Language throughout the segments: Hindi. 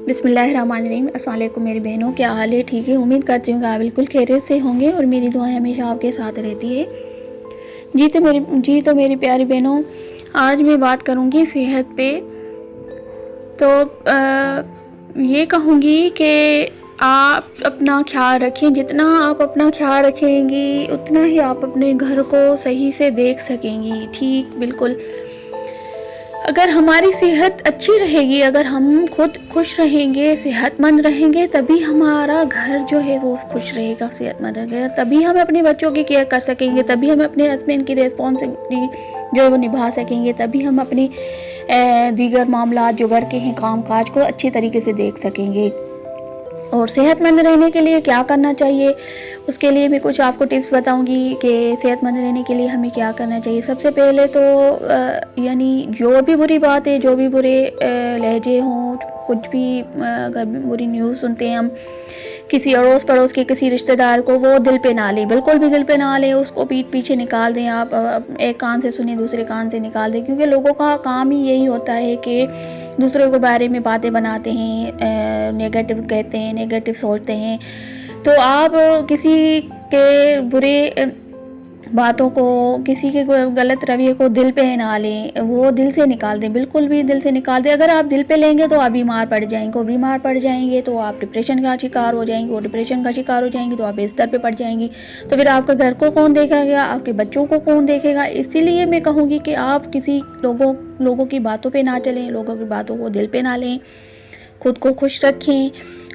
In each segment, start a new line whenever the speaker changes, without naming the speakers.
बिस्मिल्लाहिर्रहमानिर्रहीम। अस्सलाम वालेकुम मेरी बहनों, क्या हाल है? ठीक है, उम्मीद करती हूँ कि आप बिल्कुल खैरियत से होंगे और मेरी दुआएं हमेशा आपके साथ रहती है। जी तो मेरी प्यारी बहनों, आज मैं बात करूँगी सेहत पे। तो ये कहूँगी कि आप अपना ख्याल रखें। जितना आप अपना ख्याल रखेंगी उतना ही आप अपने घर को सही से देख सकेंगी। ठीक, बिल्कुल। अगर हमारी सेहत अच्छी रहेगी, अगर हम खुद खुश रहेंगे, सेहतमंद रहेंगे, तभी हमारा घर जो है वो खुश रहेगा, सेहतमंद रहेगा। तभी हम अपने बच्चों की केयर कर सकेंगे, तभी हम अपने हस्बैंड की रिस्पॉन्सिबिलिटी जो है वो निभा सकेंगे, तभी हम अपनी दीगर मामलात जो घर के हैं, काम काज को अच्छी तरीके से देख सकेंगे। और सेहतमंद रहने के लिए क्या करना चाहिए, उसके लिए मैं कुछ आपको टिप्स बताऊंगी कि सेहतमंद रहने के लिए हमें क्या करना चाहिए। सबसे पहले तो यानी जो भी बुरी बात है, जो भी बुरे लहजे हों, कुछ भी अगर बुरी न्यूज़ सुनते हैं हम किसी अड़ोस पड़ोस के किसी रिश्तेदार को, वो दिल पे ना लें, बिल्कुल भी दिल पे ना लें। उसको पीठ पीछे निकाल दें। आप एक कान से सुने दूसरे कान से निकाल दें, क्योंकि लोगों का काम ही यही होता है कि दूसरे के बारे में बातें बनाते हैं, नेगेटिव कहते हैं, नेगेटिव सोचते हैं। तो आप किसी के बुरे बातों को, किसी के गलत रवैये को दिल पे ना लें, वो दिल से निकाल दें, बिल्कुल भी दिल से निकाल दें। अगर आप दिल पे लेंगे तो आप बीमार पड़ जाएंगे, और बीमार पड़ जाएंगे तो आप डिप्रेशन का शिकार हो जाएंगे, और डिप्रेशन का शिकार हो जाएंगे तो आप बिस्तर पे पड़ जाएंगी। तो फिर आपके घर को कौन देखेगा, आपके बच्चों को कौन देखेगा? इसीलिए मैं कहूँगी कि आप किसी लोगों की बातों पर ना चलें, लोगों की बातों को दिल पर ना लें, खुद को खुश रखें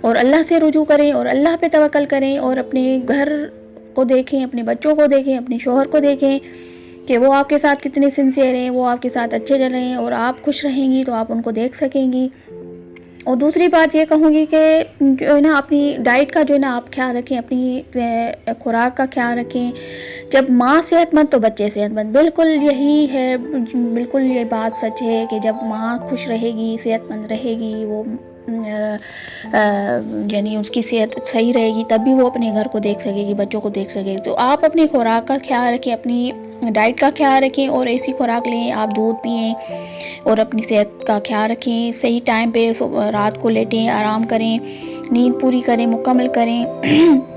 और अल्लाह से रुजू करें और अल्लाह पे तवक्कल करें, और अपने घर को देखें, अपने बच्चों को देखें, अपने शोहर को देखें कि वो आपके साथ कितने सिंसियर हैं, वो आपके साथ अच्छे चल रहे हैं, और आप खुश रहेंगी तो आप उनको देख सकेंगी। और दूसरी बात ये कहूँगी कि जो है ना, अपनी डाइट का जो है ना आप ख्याल रखें, अपनी खुराक का ख्याल रखें। जब माँ सेहतमंद तो बच्चे सेहतमंद, बिल्कुल यही है, बिल्कुल ये बात सच है कि जब माँ खुश रहेगी, सेहतमंद रहेगी, वो यानी उसकी सेहत सही रहेगी, तभी वो अपने घर को देख सकेगी, बच्चों को देख सकेगी। तो आप अपनी खुराक का ख्याल रखें, अपनी डाइट का ख्याल रखें, और ऐसी खुराक लें, आप दूध पिएं और अपनी सेहत का ख्याल रखें। सही टाइम पे रात को लेटें, आराम करें, नींद पूरी करें, मुकम्मल करें।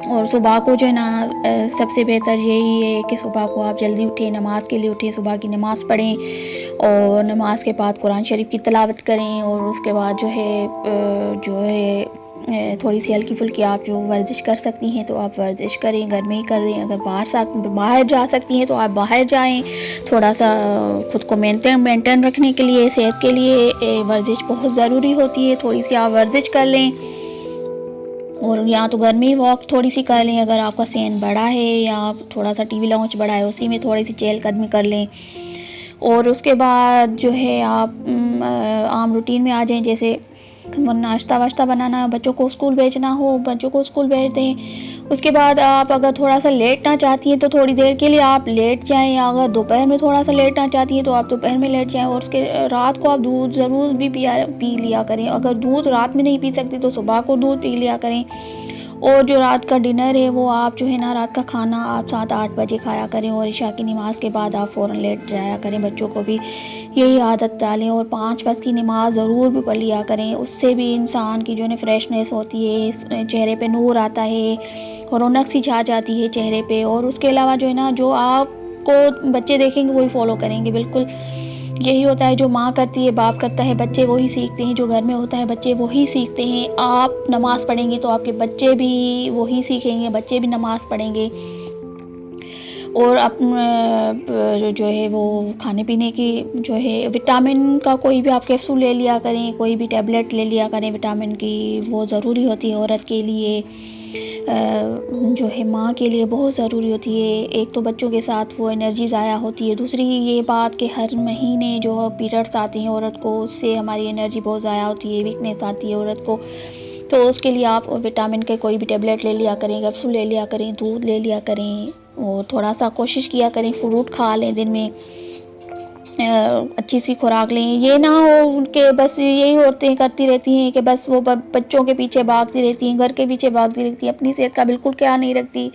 और सुबह को जो है ना, सबसे बेहतर यही है कि सुबह को आप जल्दी उठें, नमाज के लिए उठें, सुबह की नमाज़ पढ़ें, और नमाज के बाद कुरान शरीफ की तिलावत करें। और उसके बाद जो है थोड़ी सी हल्की फुल्की आप जो वर्जिश कर सकती हैं तो आप वर्जिश करें, घर में ही करें। अगर बाहर जा सकती हैं तो आप बाहर जाएं। थोड़ा सा खुद को मेंटेन रखने के लिए, सेहत के लिए वर्जिश बहुत ज़रूरी होती है। थोड़ी सी आप वर्जिश कर लें, और या तो घर में ही वॉक थोड़ी सी कर लें, अगर आपका सेहन बड़ा है या थोड़ा सा टीवी लाउंज बड़ा है, उसी में थोड़ी सी चहलकदमी कर लें। और उसके बाद जो है आप आम रूटीन में आ जाएं, जैसे नाश्ता वाश्ता बनाना, बच्चों को स्कूल भेजना हो, बच्चों को स्कूल भेज दें। उसके बाद आप अगर थोड़ा सा लेटना चाहती हैं तो थोड़ी देर के लिए आप लेट जाएं, या अगर दोपहर में थोड़ा सा लेटना चाहती हैं तो आप दोपहर में लेट जाएं। और उसके रात को आप दूध ज़रूर भी पी लिया करें। अगर दूध रात में नहीं पी सकती तो सुबह को दूध पी लिया करें। और जो रात का डिनर है वो आप जो है ना, रात का खाना आप 7-8 बजे खाया करें, और इशा की नमाज़ के बाद आप फ़ौरन लेट जाया करें। बच्चों को भी यही आदत डालें, और 5 वक्त की नमाज ज़रूर भी पढ़ लिया करें। उससे भी इंसान की जो है फ्रेशनेस होती है, चेहरे पे नूर आता है, और रौनक सी छा जाती है चेहरे पे। और उसके अलावा जो है ना, जो आपको बच्चे देखेंगे वही फॉलो करेंगे, बिल्कुल यही होता है। जो माँ करती है, बाप करता है, बच्चे वही सीखते हैं। जो घर में होता है बच्चे वही सीखते हैं। आप नमाज़ पढ़ेंगे तो आपके बच्चे भी वही सीखेंगे, बच्चे भी नमाज़ पढ़ेंगे। और जो है वो खाने पीने की जो है विटामिन का कोई भी आप कैप्सूल ले लिया करें, कोई भी टैबलेट ले लिया करें विटामिन की, वो ज़रूरी होती है औरत के लिए, जो है माँ के लिए बहुत ज़रूरी होती है। एक तो बच्चों के साथ वो एनर्जी ज़ाया होती है, दूसरी ये बात कि हर महीने जो पीरियड्स आते हैं औरत को, उससे हमारी एनर्जी बहुत ज़ाया होती है, वीकनेस आती है औरत को। तो उसके लिए आप विटामिन के कोई भी टैबलेट ले लिया करें, कैप्सूल ले लिया करें, दूध ले लिया करें, और थोड़ा सा कोशिश किया करें फ्रूट खा लें दिन में, अच्छी सी खुराक लें। ये ना हो उनके बस यही औरतें करती रहती हैं कि बस वो बच्चों के पीछे भागती रहती हैं, घर के पीछे भागती रहती हैं, अपनी सेहत का बिल्कुल ख्याल नहीं रखती।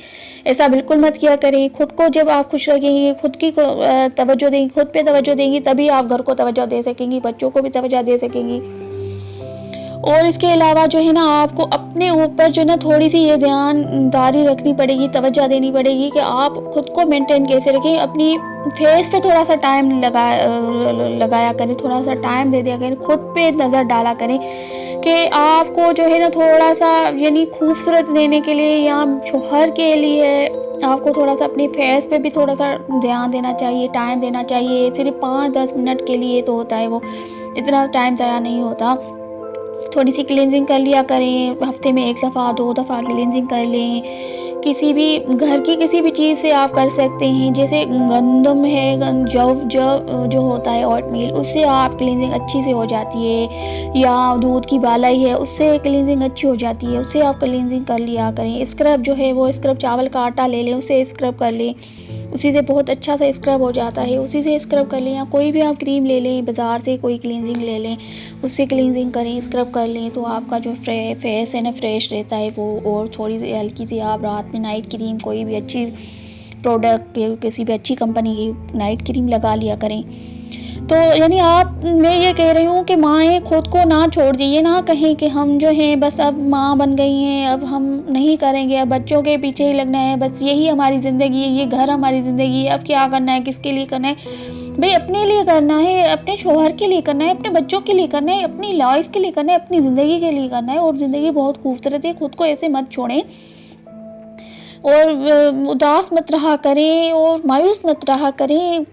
ऐसा बिल्कुल मत किया करें। खुद को जब आप खुश रखेंगी, खुद की तवज्जो देंगी, खुद पे तवज्जो देंगी, तभी आप घर को तवज्जो दे सकेंगी, बच्चों को भी तवज्जो दे सकेंगी। और इसके अलावा जो है ना आपको अपने ऊपर जो है ना थोड़ी सी ये ध्यानदारी रखनी पड़ेगी, तवज्जो देनी पड़ेगी कि आप खुद को मेंटेन कैसे रखें। अपनी फेस पे थोड़ा सा टाइम लगाया करें, थोड़ा सा टाइम दे दिया करें, खुद पे नज़र डाला करें कि आपको जो है ना थोड़ा सा यानी खूबसूरत देने के लिए या शोहर के लिए आपको थोड़ा सा अपने फेस पे भी थोड़ा सा ध्यान देना चाहिए, टाइम देना चाहिए। सिर्फ 5-10 मिनट के लिए तो होता है वो, इतना टाइम ज़ाया नहीं होता। थोड़ी सी क्लींजिंग कर लिया करें, हफ्ते में 1 दफ़ा 2 दफ़ा क्लींजिंग कर लें। किसी भी घर की किसी भी चीज़ से आप कर सकते हैं, जैसे गंदम है, जव जव जो होता है ओटमील, उससे आप क्लींजिंग अच्छी से हो जाती है, या दूध की बालाई है उससे क्लींजिंग अच्छी हो जाती है, उससे आप क्लींजिंग कर लिया करें। स्क्रब जो है वो स्क्रब चावल का आटा ले लें, उससे स्क्रब कर लें, उसी से बहुत अच्छा सा स्क्रब हो जाता है, उसी से स्क्रब कर लें। या कोई भी आप क्रीम ले लें, बाज़ार से कोई क्लींजिंग ले लें, उससे क्लींजिंग करें, स्क्रब कर लें, तो आपका जो फेस है ना फ्रेश रहता है वो। और थोड़ी सी हल्की सी आप रात में नाइट क्रीम, कोई भी अच्छी प्रोडक्ट किसी भी अच्छी कंपनी की नाइट क्रीम लगा लिया करें। तो यानी आप, मैं ये कह रही हूँ कि माएँ खुद को ना छोड़ दीजिए, ना कहें कि हम जो हैं बस अब माँ बन गई हैं, अब हम नहीं करेंगे, अब बच्चों के पीछे ही लगना है, बस यही हमारी ज़िंदगी है, ये घर हमारी ज़िंदगी है, अब क्या करना है, किसके लिए करना है। भाई अपने लिए करना है, अपने शोहर के लिए करना है, अपने बच्चों के लिए करना है, अपनी लाइफ के लिए करना है, अपनी ज़िंदगी के लिए करना है। और ज़िंदगी बहुत खूबसूरत है, खुद को ऐसे मत छोड़ें और उदास मत रहा करें और मायूस मत रहा करें।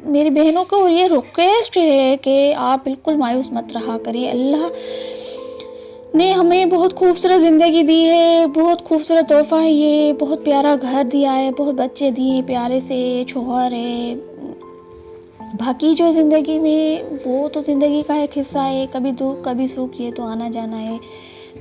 मेरी बहनों को ये रिक्वेस्ट है कि आप बिल्कुल मायूस मत रहा करें। अल्लाह ने हमें बहुत खूबसूरत ज़िंदगी दी है, बहुत खूबसूरत तोहफ़ा है ये, बहुत प्यारा घर दिया है, बहुत बच्चे दिए हैं प्यारे से, शोहर है। बाकी जो ज़िंदगी में वो तो ज़िंदगी का एक हिस्सा है, कभी दुख कभी सुख, ये तो आना जाना है।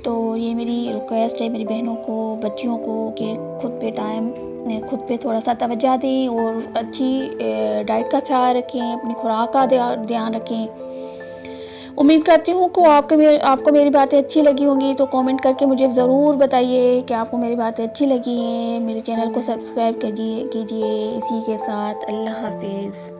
तो ये मेरी रिक्वेस्ट है मेरी बहनों को, बच्चियों को कि खुद पे थोड़ा सा तवज्जो दें और अच्छी डाइट का ख्याल रखें, अपनी खुराक का ध्यान रखें। उम्मीद करती हूँ कि आपको मेरी बातें अच्छी लगी होंगी, तो कमेंट करके मुझे ज़रूर बताइए कि आपको मेरी बातें अच्छी लगी हैं। मेरे चैनल को सब्सक्राइब कीजिए। इसी के साथ अल्लाह हाफ़िज़।